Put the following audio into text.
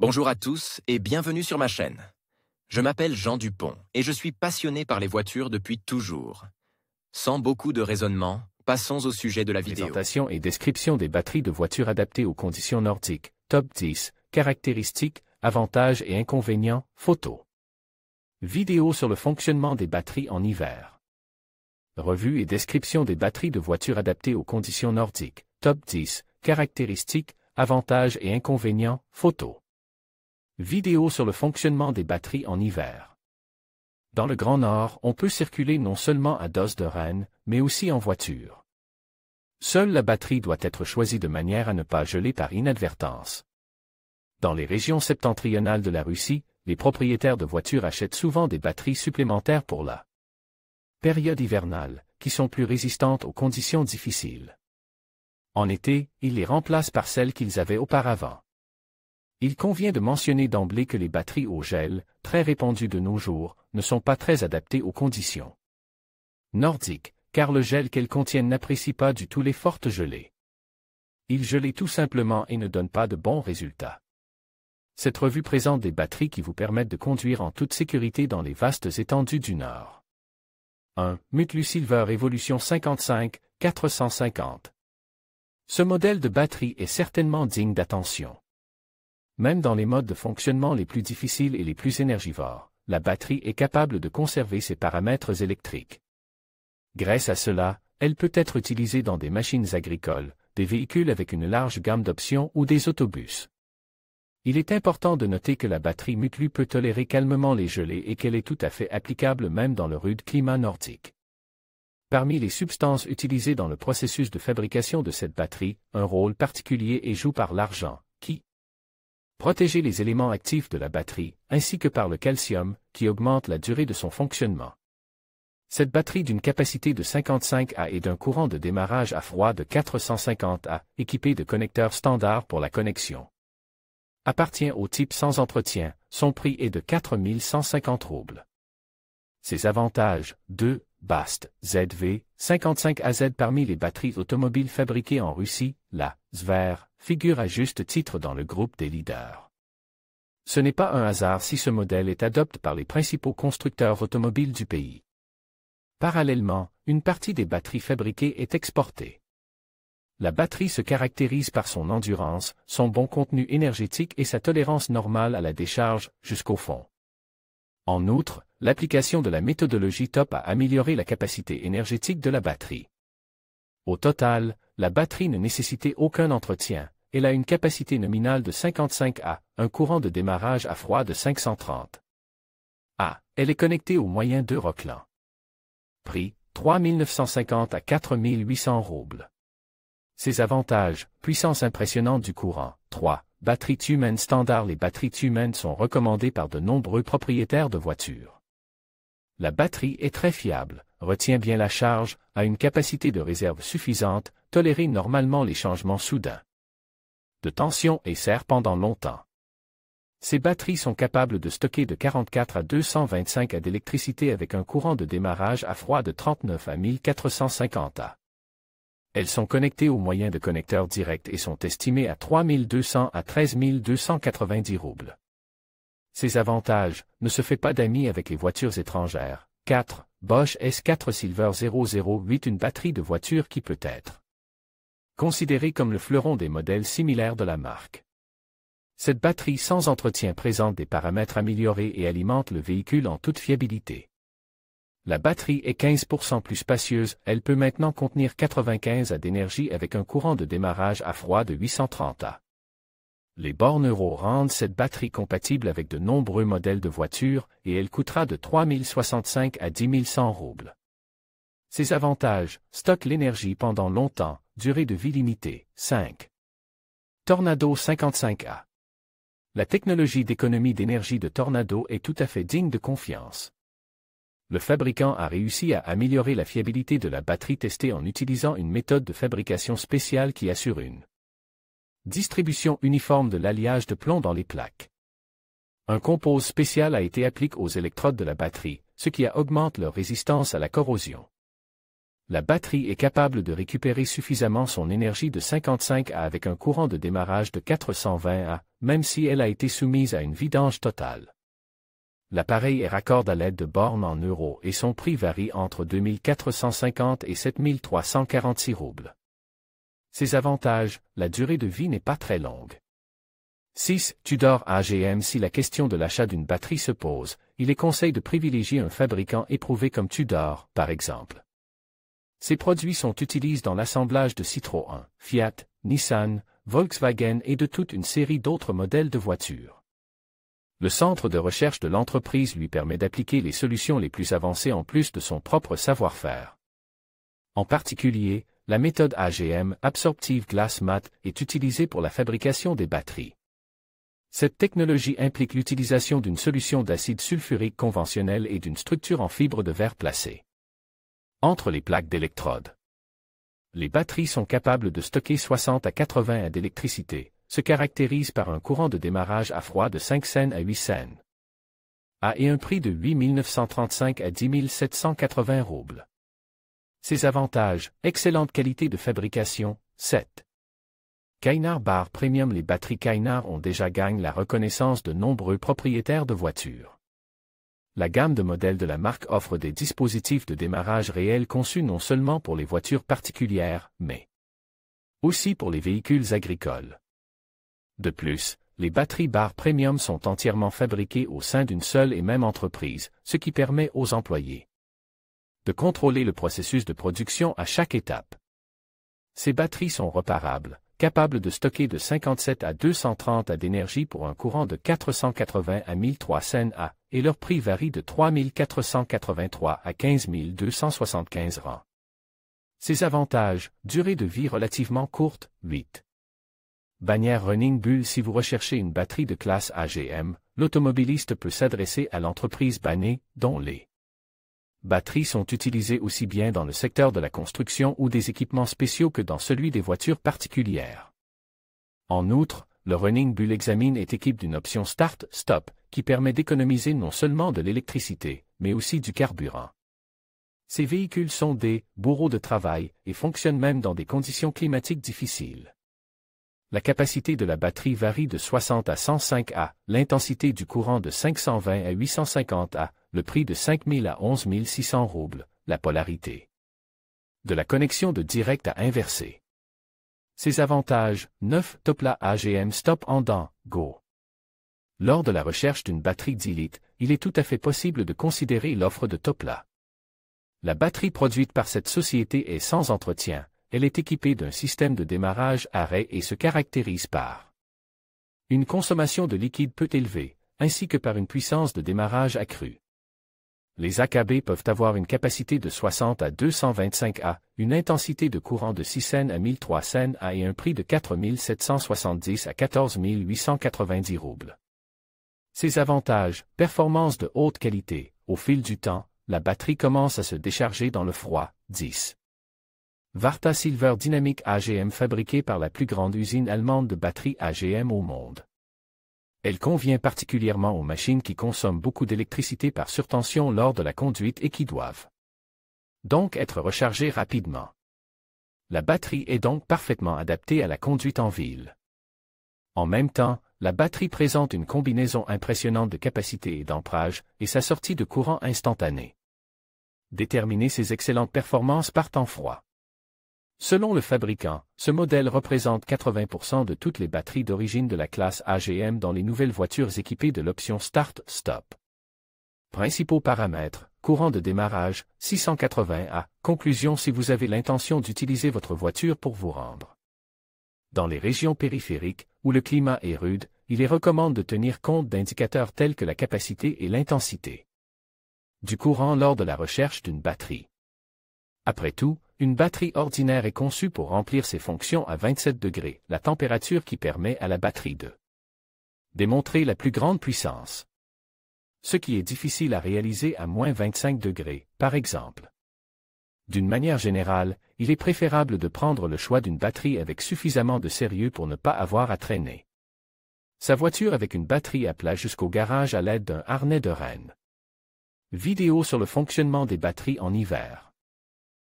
Bonjour à tous et bienvenue sur ma chaîne. Je m'appelle Jean Dupont et je suis passionné par les voitures depuis toujours. Sans beaucoup de raisonnement, passons au sujet de la vidéo. Présentation et description des batteries de voitures adaptées aux conditions nordiques. Top 10, caractéristiques, avantages et inconvénients, photos. Vidéo sur le fonctionnement des batteries en hiver. Revue et description des batteries de voitures adaptées aux conditions nordiques. Top 10, caractéristiques, avantages et inconvénients, photos. Vidéo sur le fonctionnement des batteries en hiver. Dans le Grand Nord, on peut circuler non seulement à dos de Rennes, mais aussi en voiture. Seule la batterie doit être choisie de manière à ne pas geler par inadvertance. Dans les régions septentrionales de la Russie, les propriétaires de voitures achètent souvent des batteries supplémentaires pour la période hivernale, qui sont plus résistantes aux conditions difficiles. En été, ils les remplacent par celles qu'ils avaient auparavant. Il convient de mentionner d'emblée que les batteries au gel, très répandues de nos jours, ne sont pas très adaptées aux conditions nordiques, car le gel qu'elles contiennent n'apprécie pas du tout les fortes gelées. Il gelait tout simplement et ne donne pas de bons résultats. Cette revue présente des batteries qui vous permettent de conduire en toute sécurité dans les vastes étendues du Nord. 1. Mutlu Silver Evolution 55 450. Ce modèle de batterie est certainement digne d'attention. Même dans les modes de fonctionnement les plus difficiles et les plus énergivores, la batterie est capable de conserver ses paramètres électriques. Grâce à cela, elle peut être utilisée dans des machines agricoles, des véhicules avec une large gamme d'options ou des autobus. Il est important de noter que la batterie Mutlu peut tolérer calmement les gelées et qu'elle est tout à fait applicable même dans le rude climat nordique. Parmi les substances utilisées dans le processus de fabrication de cette batterie, un rôle particulier est joué par l'argent, qui protège les éléments actifs de la batterie, ainsi que par le calcium, qui augmente la durée de son fonctionnement. Cette batterie d'une capacité de 55 A et d'un courant de démarrage à froid de 450 A, équipée de connecteurs standards pour la connexion, appartient au type sans entretien. Son prix est de 4150 roubles. Ses avantages: 2. BAST ZV 55AZ. Parmi les batteries automobiles fabriquées en Russie, la Sver figure à juste titre dans le groupe des leaders. Ce n'est pas un hasard si ce modèle est adopté par les principaux constructeurs automobiles du pays. Parallèlement, une partie des batteries fabriquées est exportée. La batterie se caractérise par son endurance, son bon contenu énergétique et sa tolérance normale à la décharge jusqu'au fond. En outre, l'application de la méthodologie TOP a amélioré la capacité énergétique de la batterie. Au total, la batterie ne nécessitait aucun entretien. Elle a une capacité nominale de 55 A, un courant de démarrage à froid de 530 A. Elle est connectée au moyen d'Euroclan. Prix: 3 950 à 4 800 roubles. Ses avantages: puissance impressionnante du courant. 3. Batterie Tumen standard. Les batteries Tumen sont recommandées par de nombreux propriétaires de voitures. La batterie est très fiable, retient bien la charge, a une capacité de réserve suffisante, tolère normalement les changements soudains de tension et sert pendant longtemps. Ces batteries sont capables de stocker de 44 à 225 A d'électricité avec un courant de démarrage à froid de 39 à 1450 A. Elles sont connectées au moyen de connecteurs directs et sont estimées à 3200 à 13 290 roubles. Ces avantages: ne se fait pas d'amis avec les voitures étrangères. 4. Bosch S4 Silver 008. Une batterie de voiture qui peut être considérée comme le fleuron des modèles similaires de la marque. Cette batterie sans entretien présente des paramètres améliorés et alimente le véhicule en toute fiabilité. La batterie est 15% plus spacieuse, elle peut maintenant contenir 95 A d'énergie avec un courant de démarrage à froid de 830 A. Les bornes Euro rendent cette batterie compatible avec de nombreux modèles de voitures et elle coûtera de 3 065 à 10 100 roubles. Ses avantages: stocke l'énergie pendant longtemps, durée de vie limitée. 5. Tornado 55A. La technologie d'économie d'énergie de Tornado est tout à fait digne de confiance. Le fabricant a réussi à améliorer la fiabilité de la batterie testée en utilisant une méthode de fabrication spéciale qui assure une distribution uniforme de l'alliage de plomb dans les plaques. Un compose spécial a été appliqué aux électrodes de la batterie, ce qui augmente leur résistance à la corrosion. La batterie est capable de récupérer suffisamment son énergie de 55 A avec un courant de démarrage de 420 A, même si elle a été soumise à une vidange totale. L'appareil est raccordé à l'aide de bornes en euros et son prix varie entre 2450 et 7346 roubles. Ses avantages, la durée de vie n'est pas très longue. 6. Tudor AGM. Si la question de l'achat d'une batterie se pose, il est conseillé de privilégier un fabricant éprouvé comme Tudor, par exemple. Ces produits sont utilisés dans l'assemblage de Citroën, Fiat, Nissan, Volkswagen et de toute une série d'autres modèles de voitures. Le centre de recherche de l'entreprise lui permet d'appliquer les solutions les plus avancées en plus de son propre savoir-faire. En particulier, la méthode AGM, Absorptive Glass Mat, est utilisée pour la fabrication des batteries. Cette technologie implique l'utilisation d'une solution d'acide sulfurique conventionnelle et d'une structure en fibre de verre placée entre les plaques d'électrodes. Les batteries sont capables de stocker 60 à 80 A d'électricité, se caractérisent par un courant de démarrage à froid de 5 cents à 8 cents et un prix de 8 935 à 10 780 roubles. Ses avantages, excellente qualité de fabrication, 7. Kynar Bar Premium. Les batteries Kynar ont déjà gagné la reconnaissance de nombreux propriétaires de voitures. La gamme de modèles de la marque offre des dispositifs de démarrage réels conçus non seulement pour les voitures particulières, mais aussi pour les véhicules agricoles. De plus, les batteries Bar Premium sont entièrement fabriquées au sein d'une seule et même entreprise, ce qui permet aux employés de contrôler le processus de production à chaque étape. Ces batteries sont reparables, capables de stocker de 57 à 230 A d'énergie pour un courant de 480 à 1300 A, et leur prix varie de 3 483 à 15 275 rangs. Ses avantages, durée de vie relativement courte, 8. Bannière Running Bull. Si vous recherchez une batterie de classe AGM, l'automobiliste peut s'adresser à l'entreprise Banner, dont les batteries sont utilisées aussi bien dans le secteur de la construction ou des équipements spéciaux que dans celui des voitures particulières. En outre, le Running Bull Examine est équipé d'une option Start-Stop, qui permet d'économiser non seulement de l'électricité, mais aussi du carburant. Ces véhicules sont des bourreaux de travail et fonctionnent même dans des conditions climatiques difficiles. La capacité de la batterie varie de 60 à 105 A, l'intensité du courant de 520 à 850 A, le prix de 5 000 à 11 600 roubles, la polarité de la connexion de direct à inversé. Ses avantages, 9. Topla AGM Stop en dents, Go. Lors de la recherche d'une batterie 10 litres, il est tout à fait possible de considérer l'offre de Topla. La batterie produite par cette société est sans entretien, elle est équipée d'un système de démarrage arrêt et se caractérise par une consommation de liquide peu élevée, ainsi que par une puissance de démarrage accrue. Les AKB peuvent avoir une capacité de 60 à 225 A, une intensité de courant de 6 cents à 1300 A et un prix de 4 770 à 14 890 roubles. Ses avantages, performance de haute qualité, au fil du temps, la batterie commence à se décharger dans le froid, 10. Varta Silver Dynamic AGM fabriquée par la plus grande usine allemande de batteries AGM au monde. Elle convient particulièrement aux machines qui consomment beaucoup d'électricité par surtension lors de la conduite et qui doivent donc être rechargées rapidement. La batterie est donc parfaitement adaptée à la conduite en ville. En même temps, la batterie présente une combinaison impressionnante de capacité et d'ampérage et sa sortie de courant instantanée. Déterminer ses excellentes performances par temps froid. Selon le fabricant, ce modèle représente 80% de toutes les batteries d'origine de la classe AGM dans les nouvelles voitures équipées de l'option Start-Stop. Principaux paramètres, courant de démarrage, 680 A. Conclusion: si vous avez l'intention d'utiliser votre voiture pour vous rendre dans les régions périphériques, où le climat est rude, il est recommandé de tenir compte d'indicateurs tels que la capacité et l'intensité du courant lors de la recherche d'une batterie. Après tout, une batterie ordinaire est conçue pour remplir ses fonctions à 27 degrés, la température qui permet à la batterie de démontrer la plus grande puissance. Ce qui est difficile à réaliser à moins 25 degrés, par exemple. D'une manière générale, il est préférable de prendre le choix d'une batterie avec suffisamment de sérieux pour ne pas avoir à traîner sa voiture avec une batterie à plat jusqu'au garage à l'aide d'un harnais de renne. Vidéo sur le fonctionnement des batteries en hiver.